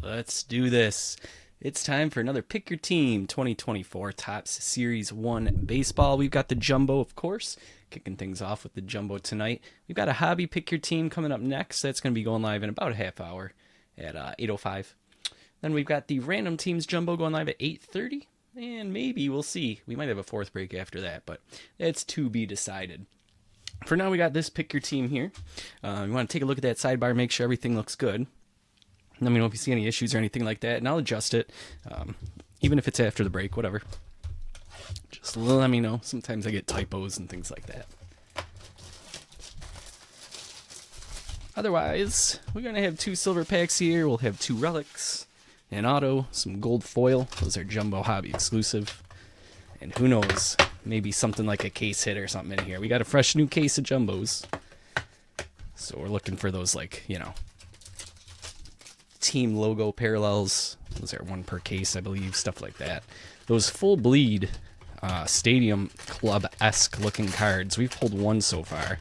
Let's do this. It's time for another Pick Your Team 2024 Topps Series 1 Baseball. We've got the Jumbo, of course, kicking things off with the Jumbo tonight. We've got a Hobby Pick Your Team coming up next. That's going to be going live in about a half hour at 8:05. Then we've got the Random Teams Jumbo going live at 8:30. And maybe, we'll see. We might have a fourth break after that, but it's to be decided. For now, we got this Pick Your Team here. You want to take a look at that sidebar, make sure everything looks good. Let me know if you see any issues or anything like that, and I'll adjust it, even if it's after the break, whatever. Just let me know. Sometimes I get typos and things like that. Otherwise, we're going to have two silver packs here. We'll have two relics, an auto, some gold foil. Those are Jumbo Hobby exclusive. And who knows, maybe something like a case hit or something in here. We got a fresh new case of Jumbos. So we're looking for those, like, you know, team logo parallels. Those are one per case, I believe, stuff like that. Those full bleed stadium club-esque looking cards, we've pulled one so far.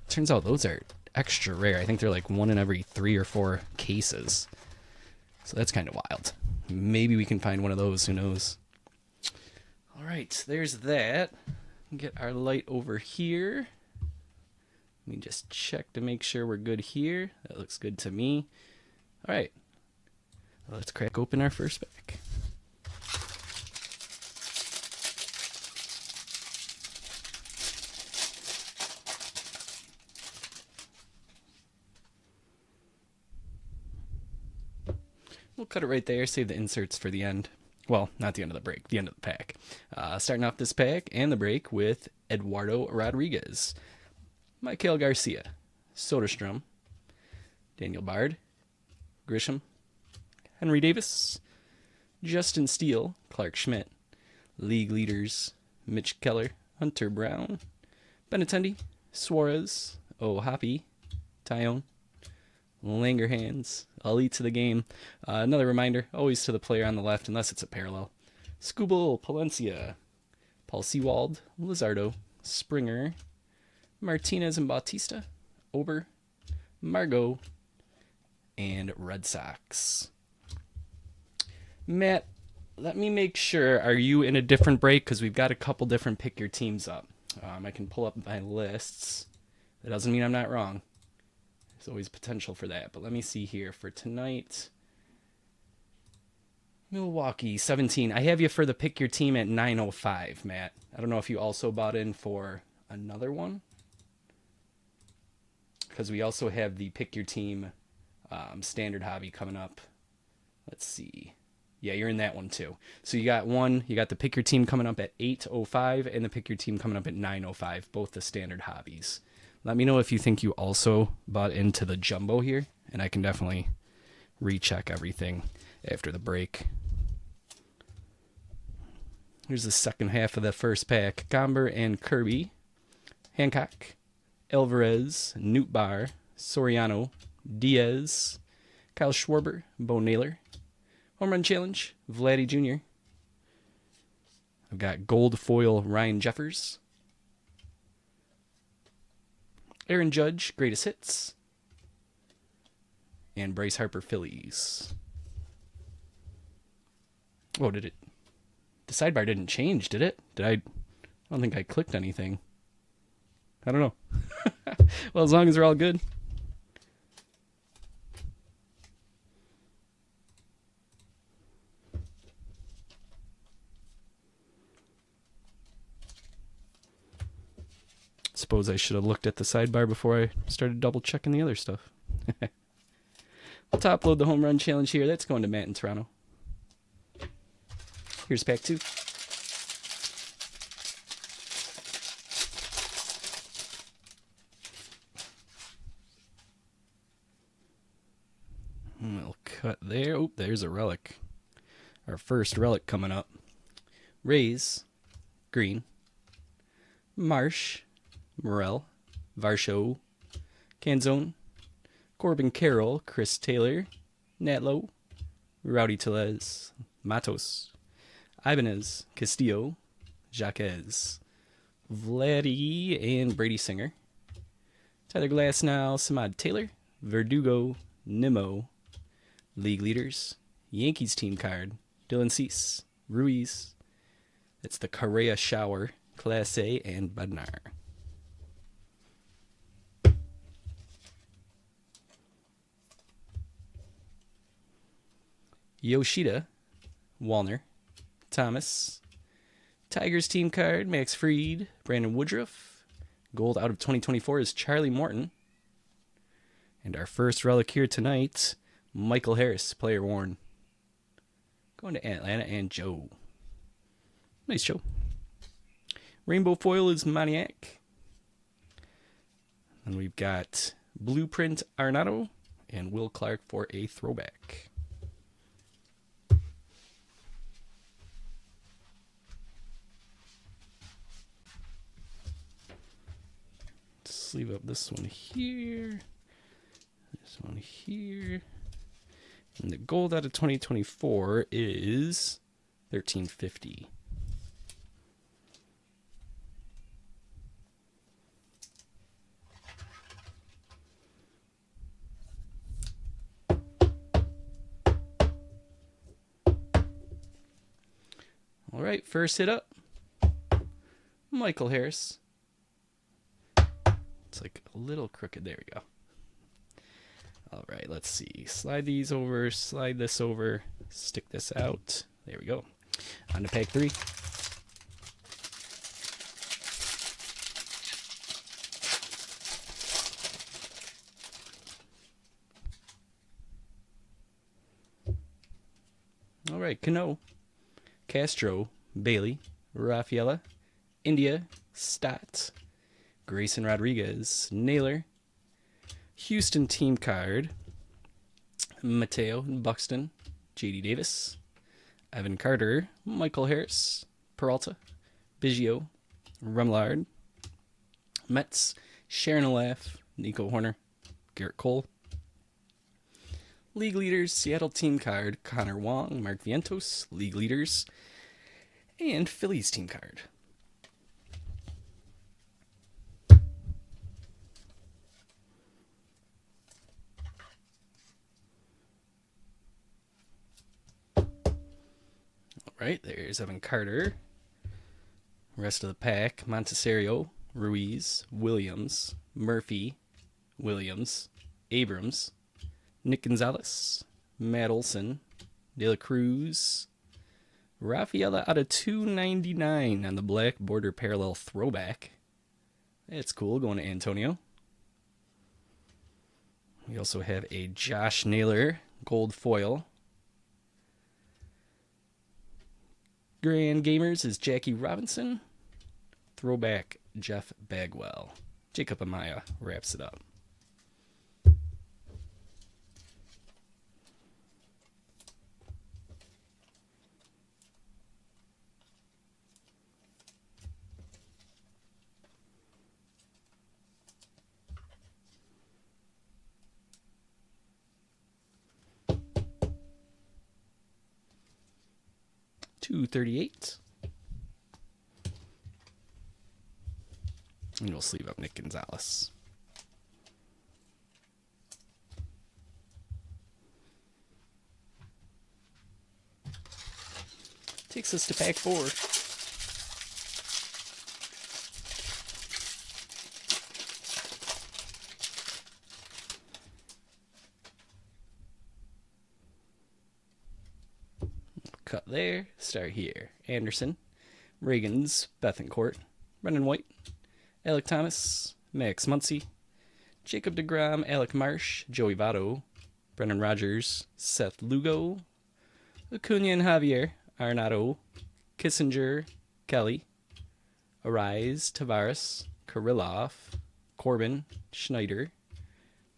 Turns out those are extra rare. I think they're like one in every 3 or 4 cases. So that's kind of wild. Maybe we can find one of those, who knows. All right, there's that. Get our light over here. Let me just check to make sure we're good here. That looks good to me. All right, let's crack open our first pack. We'll cut it right there, save the inserts for the end. Well, not the end of the break, the end of the pack. Starting off this pack and the break with Eduardo Rodriguez, Maikel Garcia, Soderstrom, Daniel Bard, Grisham, Henry Davis, Justin Steele, Clark Schmidt, league leaders Mitch Keller, Hunter Brown, Benintendi, Suarez, O'Hoppe, Tyone, Langerhans, Ali to the game. Another reminder, always to the player on the left unless it's a parallel. Skubal, Palencia, Paul Sewald, Lizardo, Springer, Martinez and Bautista, Ober, Margot, and Red Sox. Matt, let me make sure, are you in a different break? Because we've got a couple different pick your teams up. I can pull up my lists. That doesn't mean I'm not wrong. There's always potential for that. But let me see here for tonight. Milwaukee, 17. I have you for the pick your team at 9:05, Matt. I don't know if you also bought in for another one. Because we also have the pick your team standard hobby coming up. Let's see. Yeah, you're in that one too. So you got one, you got the pick your team coming up at 8:05 and the pick your team coming up at 9:05, both the standard hobbies. Let me know if you think you also bought into the Jumbo here, and I can definitely recheck everything after the break. Here's the second half of the first pack. Gomber and Kirby, Hancock, Alvarez, Nootbaar, Soriano, Diaz, Kyle Schwarber, Bo Naylor, Home Run Challenge, Vladdy Jr. I've got gold foil Ryan Jeffers, Aaron Judge, Greatest Hits, and Bryce Harper, Phillies. Oh, did it? The sidebar didn't change, did it? I don't think I clicked anything. I don't know. Well, as long as we're all good. Suppose I should have looked at the sidebar before I started double checking the other stuff. We'll top load the home run challenge here. That's going to Matt in Toronto. Here's pack 2. We'll cut there. Oh, there's a relic. Our first relic coming up. Rays, Green, Marsh, Morel, Varsho, Canzone, Corbin Carroll, Chris Taylor, Natlow, Rowdy Tellez, Matos, Ibanez, Castillo, Jaquez, Vladdy, and Brady Singer. Tyler Glasnow, Samad Taylor, Verdugo, Nimmo, League leaders, Yankees team card, Dylan Cease, Ruiz. It's the Correa Shower, Clase, and Bednar. Yoshida, Wallner, Thomas. Tigers team card, Max Fried, Brandon Woodruff. Gold out of 2024 is Charlie Morton. And our first relic here tonight, Michael Harris, player worn. Going to Atlanta and Joe. Nice show. Rainbow foil is Maniac. And we've got Blueprint Arenado and Will Clark for a throwback. Sleeve up this one here. This one here. And the gold out of 2024 is $13.50. All right, first hit up. Michael Harris. It's like a little crooked. There we go. All right, let's see. Slide these over, slide this over, stick this out. There we go. On to pack 3. All right, Cano, Castro, Bailey, Rafaela, India, Stott, Grayson Rodriguez, Naylor, Houston team card, Mateo Buxton, J.D. Davis, Evan Carter, Michael Harris, Peralta, Biggio, Remillard, Mets, Sharon Alaf, Nico Horner, Garrett Cole. League leaders, Seattle team card, Connor Wong, Mark Vientos, league leaders, and Phillies team card. Right, there's Evan Carter. Rest of the pack, Montessario, Ruiz, Williams, Murphy, Williams, Abrams, Nick Gonzalez, Matt Olson, De La Cruz, Rafaela out of 299 on the black border parallel throwback. That's cool, going to Antonio. We also have a Josh Naylor gold foil. Grand Gamers is Jackie Robinson. Throwback Jeff Bagwell. Jacob Amaya wraps it up. $238. And we'll sleeve up Nick Gonzalez. Takes us to pack 4. Cut there, start here. Anderson, Reagans, Bethancourt, Brendan White, Alec Thomas, Max Muncy, Jacob deGrom, Alec Marsh, Joey Votto, Brendan Rodgers, Seth Lugo, Acuna and Javier, Arenado, Kissinger, Kelly, Arise, Tavares, Kirilloff, Corbin, Schneider,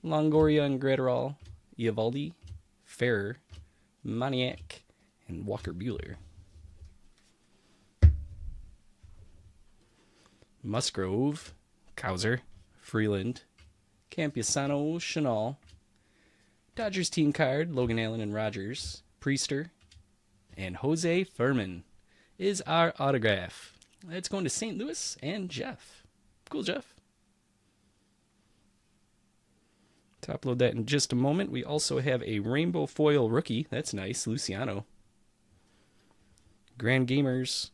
Longoria and Graterol, Eovaldi, Ferrer, Maniac, and Walker Buehler. Musgrove, Cowser, Freeland, Campusano, Chenal, Dodgers team card, Logan Allen and Rogers, Priester, and Jose Furman is our autograph. It's going to St. Louis and Jeff. Cool, Jeff. Top load that in just a moment. We also have a rainbow foil rookie. That's nice. Luciano. Grand Gamers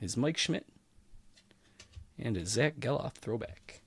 is Mike Schmidt. And a Zach Geloff throwback.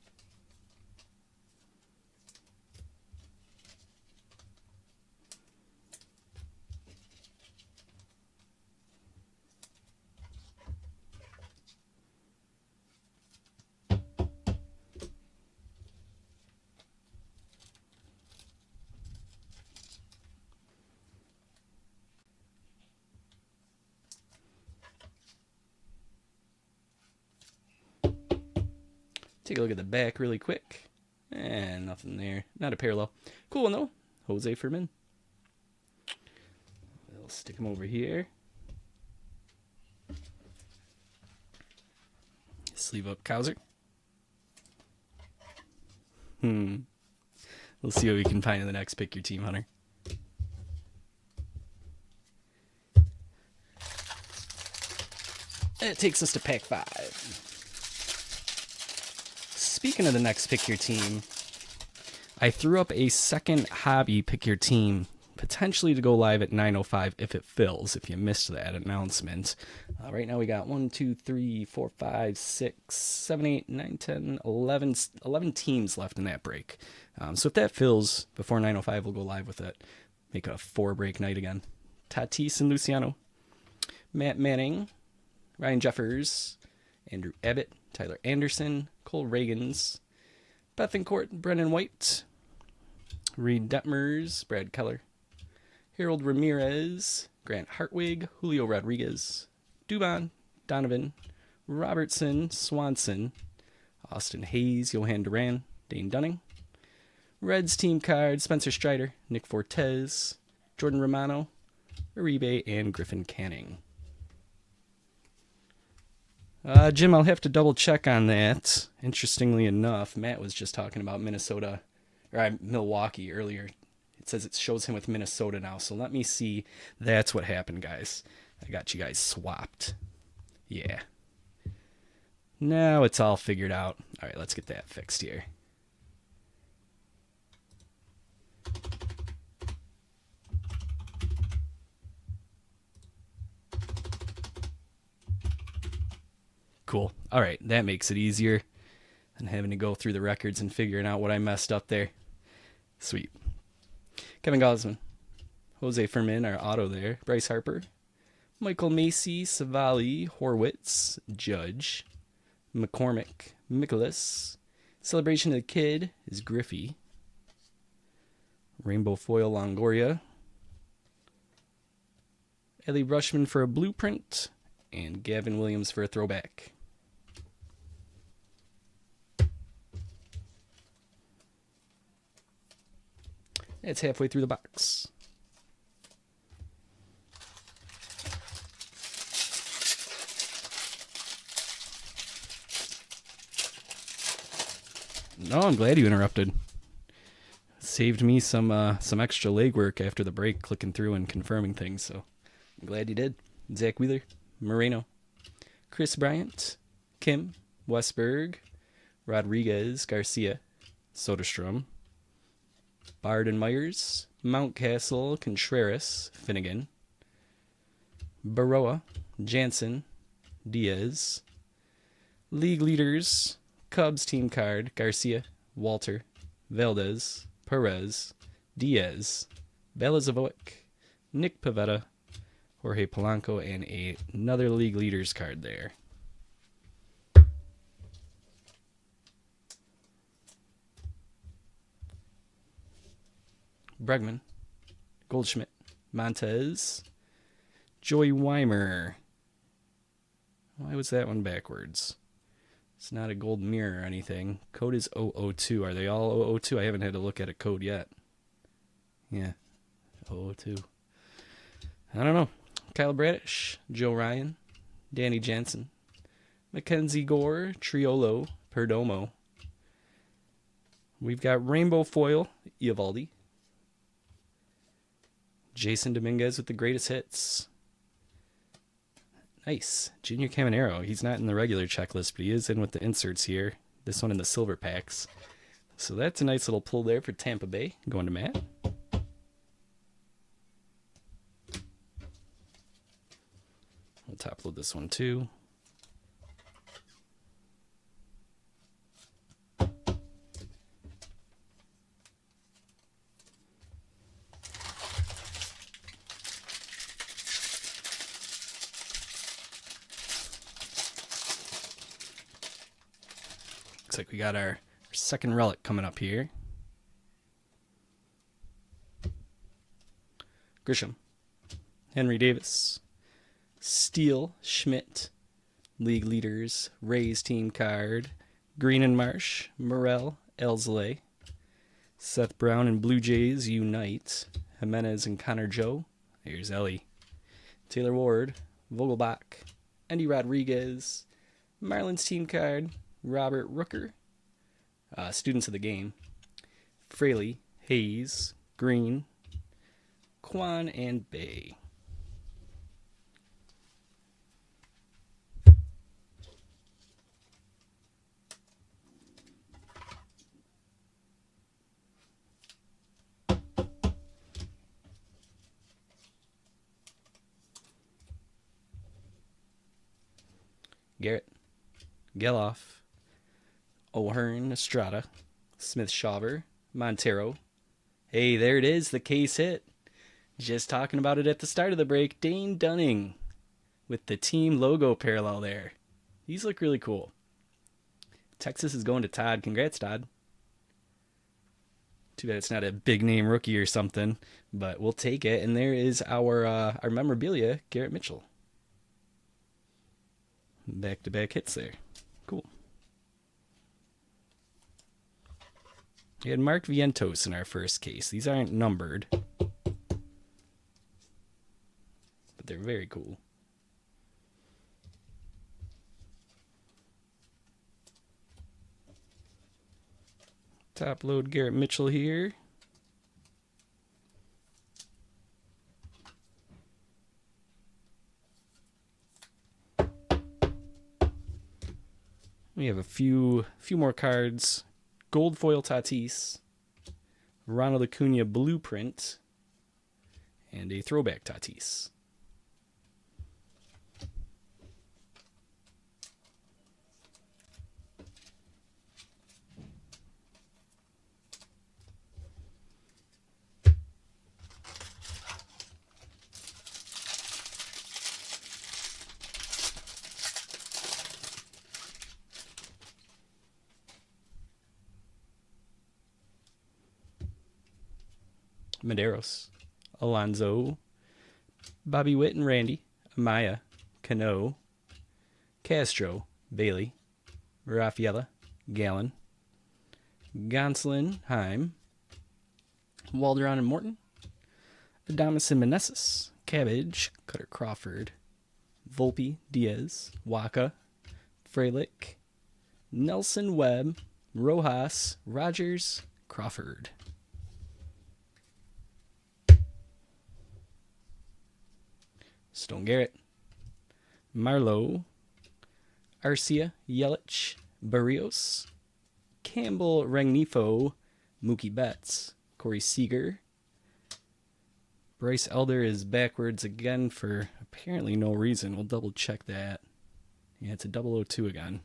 Take a look at the back really quick. And nothing there. Not a parallel. Cool one though. Jose Furman. We'll stick him over here. Sleeve up Cowser. We'll see what we can find in the next Pick Your Team, Hunter. That takes us to pack 5. Speaking of the next Pick Your Team, I threw up a second hobby Pick Your Team, potentially to go live at 9:05 if it fills, if you missed that announcement. Right now we got 1, 2, 3, 4, 5, 6, 7, 8, 9, 10, 11 teams left in that break. So if that fills before 9:05, we'll go live with it. Make a 4-break night again. Tatis and Luciano. Matt Manning. Ryan Jeffers. Andrew Abbott. Tyler Anderson. Cole Reagans. Bethancourt. Brendan White. Reed Detmers. Brad Keller. Harold Ramirez. Grant Hartwig. Julio Rodriguez. Dubon. Donovan. Robertson. Swanson. Austin Hayes. Johan Duran. Dane Dunning. Reds team card. Spencer Strider. Nick Fortes. Jordan Romano. Uribe. And Griffin Canning. Jim, I'll have to double check on that. Interestingly enough, Matt was just talking about Milwaukee earlier. It says it shows him with Minnesota now, so let me see. That's what happened, guys. I got you guys swapped. Yeah. Now it's all figured out. All right, let's get that fixed here. Cool. All right, that makes it easier than having to go through the records and figuring out what I messed up there. Sweet. Kevin Gausman. Jose Furman, our auto there. Bryce Harper. Michael Macy, Savali, Horwitz, Judge. McCormick, Mikolas. Celebration of the Kid is Griffey. Rainbow Foil Longoria. Ellie Brushman for a blueprint. And Gavin Williams for a throwback. It's halfway through the box. No, I'm glad you interrupted. Saved me some extra legwork after the break, clicking through and confirming things, so I'm glad you did. Zach Wheeler, Moreno, Chris Bryant, Kim, Westberg, Rodriguez, Garcia, Soderstrom, Bard and Myers, Mountcastle, Contreras, Finnegan, Baroa, Jansen, Diaz, League Leaders, Cubs team card, Garcia, Walter, Valdez, Perez, Diaz, Belazovic, Nick Pivetta, Jorge Polanco, and another League Leaders card there. Bregman, Goldschmidt, Montez, Joey Weimer. Why was that one backwards? It's not a gold mirror or anything. Code is 002. Are they all 002? I haven't had to look at a code yet. Yeah, 002. I don't know. Kyle Bradish, Joe Ryan, Danny Jansen, Mackenzie Gore, Triolo, Perdomo. We've got Rainbow Foil, Eovaldi. Jason Dominguez with the greatest hits. Nice. Junior Caminero. He's not in the regular checklist, but he is in with the inserts here. This one in the silver packs. So that's a nice little pull there for Tampa Bay. Going to Matt. We'll top load this one too. Looks like we got our second relic coming up here. Grisham, Henry Davis, Steele, Schmidt, league leaders, Rays team card, Green and Marsh, Morel, Elsley, Seth Brown and Blue Jays unite, Jimenez and Connor Joe, there's Ellie, Taylor Ward, Vogelbach, Andy Rodriguez, Marlins team card, Robert Rooker, students of the game, Fraley, Hayes, Green, Kwan, and Bay. Garrett, Geloff, O'Hearn, Estrada, Smith-Shawver, Montero. Hey, there it is, the case hit. Just talking about it at the start of the break. Dane Dunning with the team logo parallel there. These look really cool. Texas is going to Todd. Congrats, Todd. Too bad it's not a big name rookie or something, but we'll take it. And there is our memorabilia, Garrett Mitchell. Back-to-back hits there. Cool. We had Mark Vientos in our first case. These aren't numbered, but they're very cool. Top load Garrett Mitchell here. We have a few more cards. Gold foil Tatis, Ronald Acuna blueprint, and a throwback Tatis. Medeiros, Alonso, Bobby Witt and Randy, Amaya, Cano, Castro, Bailey, Rafaela, Gallon, Gonsolin, Heim, Walderon and Morton, Adames and Meneses, Cabbage, Cutter Crawford, Volpe, Diaz, Waka, Frelick, Nelson Webb, Rojas, Rogers, Crawford. Stone Garrett, Marlowe, Arcia, Yelich, Barrios, Campbell, Rengifo, Mookie Betts, Corey Seager. Bryce Elder is backwards again for apparently no reason. We'll double check that. Yeah, it's a 002 again.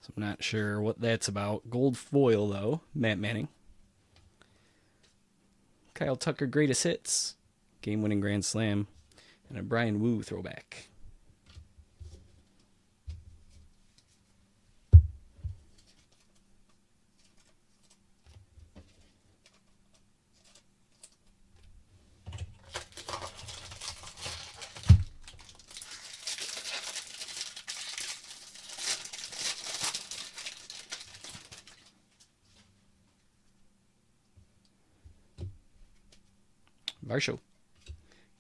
So I'm not sure what that's about. Gold foil, though. Matt Manning. Kyle Tucker, greatest hits. Game-winning grand slam. And a Brian Wu throwback. Varsho,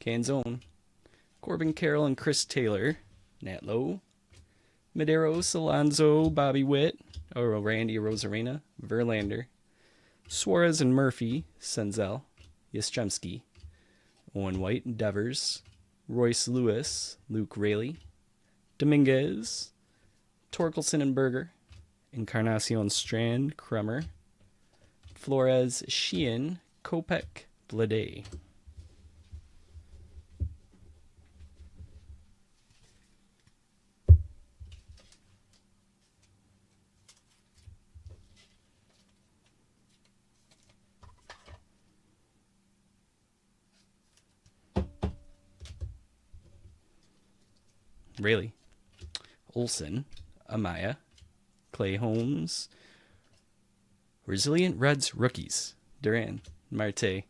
Canzone, Corbin Carroll and Chris Taylor, Nat Lowe, Medeiros, Alonso, Bobby Witt, Randy Rosarena, Verlander, Suarez and Murphy, Senzel, Yastrzemski, Owen White, Devers, Royce Lewis, Luke Raley, Dominguez, Torkelson and Berger, Encarnacion Strand, Kremer, Flores, Sheehan, Kopech, Blade. Rayleigh, Olson, Amaya, Clay Holmes. Resilient Reds rookies, Duran, Marte.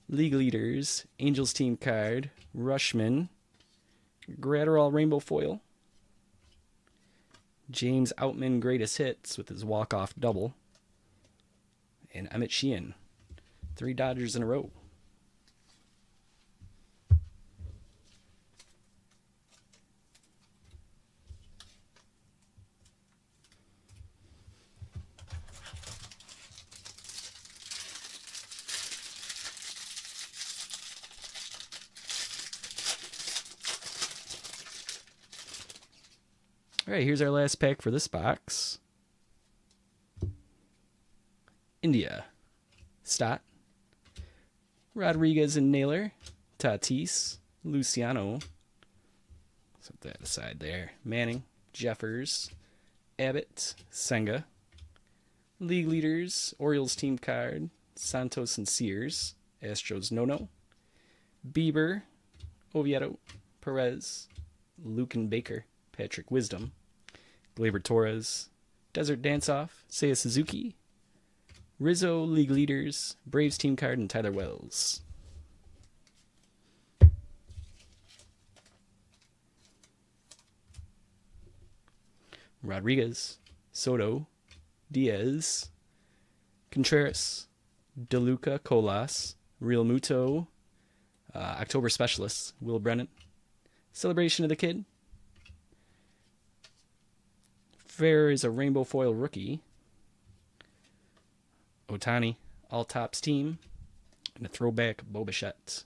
League leaders, Angels team card, Rushman, Gratterall rainbow foil, James Outman greatest hits with his walk-off double, and Emmett Sheehan. 3 Dodgers in a row. All right, here's our last pack for this box. India, Stott, Rodriguez and Naylor, Tatis, Luciano. Set that aside there. Manning, Jeffers, Abbott, Senga. League leaders, Orioles team card, Santos and Sears, Astros Nono, Bieber, Oviedo, Perez, Lucan Baker, Patrick Wisdom, Gleyber Torres, Desert Dance-Off, Seiya Suzuki, Rizzo, League Leaders, Braves team card, and Tyler Wells. Rodriguez, Soto, Diaz, Contreras, DeLuca, Colas, Real Muto, October Specialists, Will Brennan, Celebration of the Kid. Fair is a rainbow foil rookie. Otani, all tops team, and a throwback Bo Bichette.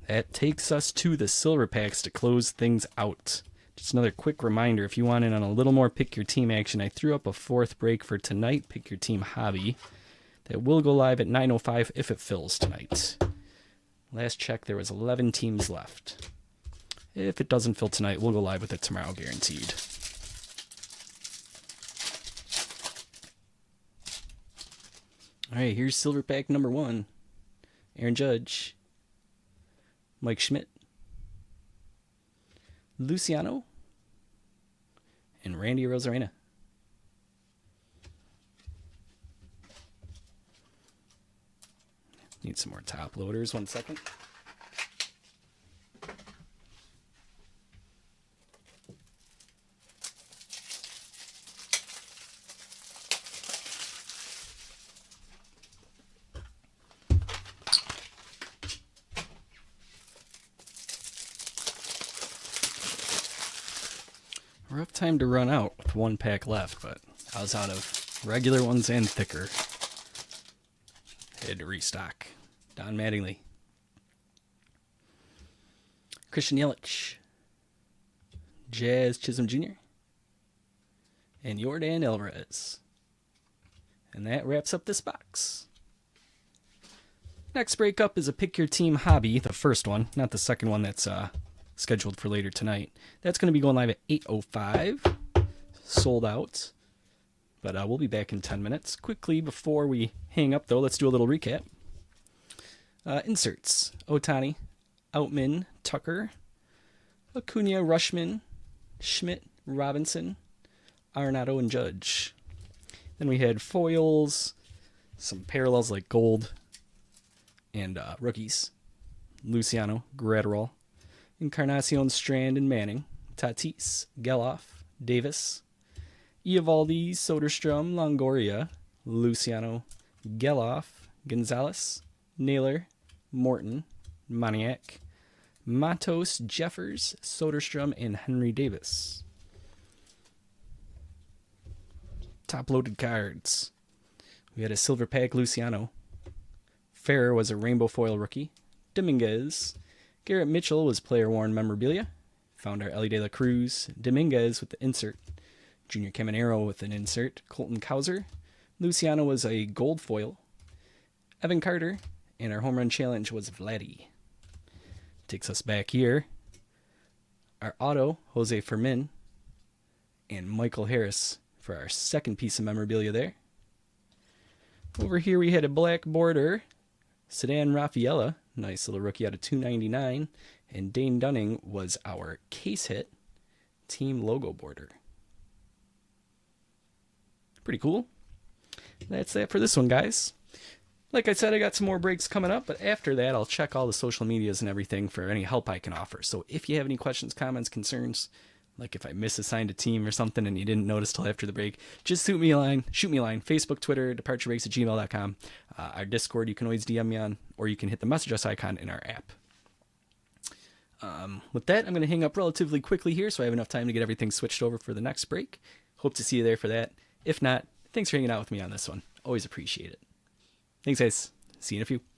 That takes us to the silver packs to close things out. Just another quick reminder, if you want in on a little more pick your team action, I threw up a 4th break for tonight, Pick Your Team Hobby. That will go live at 9:05 if it fills tonight. Last check, there was 11 teams left. If it doesn't fill tonight, we'll go live with it tomorrow, guaranteed. All right, here's silver pack number 1. Aaron Judge, Mike Schmidt, Luciano, and Randy Arozarena. Need some more top loaders. 1 second. Rough time to run out with 1 pack left, but I was out of regular ones and thicker. Had to restock. Don Mattingly, Christian Yelich, Jazz Chisholm Jr., and Yordan Alvarez. And that wraps up this box. Next break up is a Pick Your Team Hobby, the first one, not the second one that's scheduled for later tonight. That's going to be going live at 8:05. Sold out. But we'll be back in 10 minutes. Quickly, before we hang up, though, let's do a little recap. Inserts. Otani, Outman, Tucker, Acuna, Rushman, Schmidt, Robinson, Arenado, and Judge. Then we had foils, some parallels like gold, and rookies. Luciano, Gratterall, Encarnacion, Strand, and Manning, Tatis, Geloff, Davis, Eovaldi, Soderstrom, Longoria, Luciano, Geloff, Gonzalez, Naylor, Morton, Moniak, Matos, Jeffers, Soderstrom, and Henry Davis. Top-loaded cards. We had a silver pack Luciano. Ferrer was a rainbow foil rookie. Dominguez. Garrett Mitchell was player-worn memorabilia. Found our Ellie De La Cruz. Dominguez with the insert. Junior Caminero with an insert. Colton Cowser. Luciano was a gold foil. Evan Carter. And our home run challenge was Vladdy. Takes us back here. Our auto, Jose Fermin. And Michael Harris for our second piece of memorabilia there. Over here we had a black border. Sedan Rafaela. Nice little rookie out of 299. And Dane Dunning was our case hit team logo border. Pretty cool. That's that for this one, guys. Like I said, I got some more breaks coming up, but after that, I'll check all the social medias and everything for any help I can offer. So if you have any questions, comments, concerns, like if I misassigned a team or something and you didn't notice till after the break, just shoot me a line. Facebook, Twitter, departurebreaks@gmail.com. Our Discord, you can always DM me on, or you can hit the message us icon in our app. With that, I'm going to hang up relatively quickly here so I have enough time to get everything switched over for the next break. Hope to see you there for that. If not, thanks for hanging out with me on this one. Always appreciate it. Thanks, guys. See you in a few.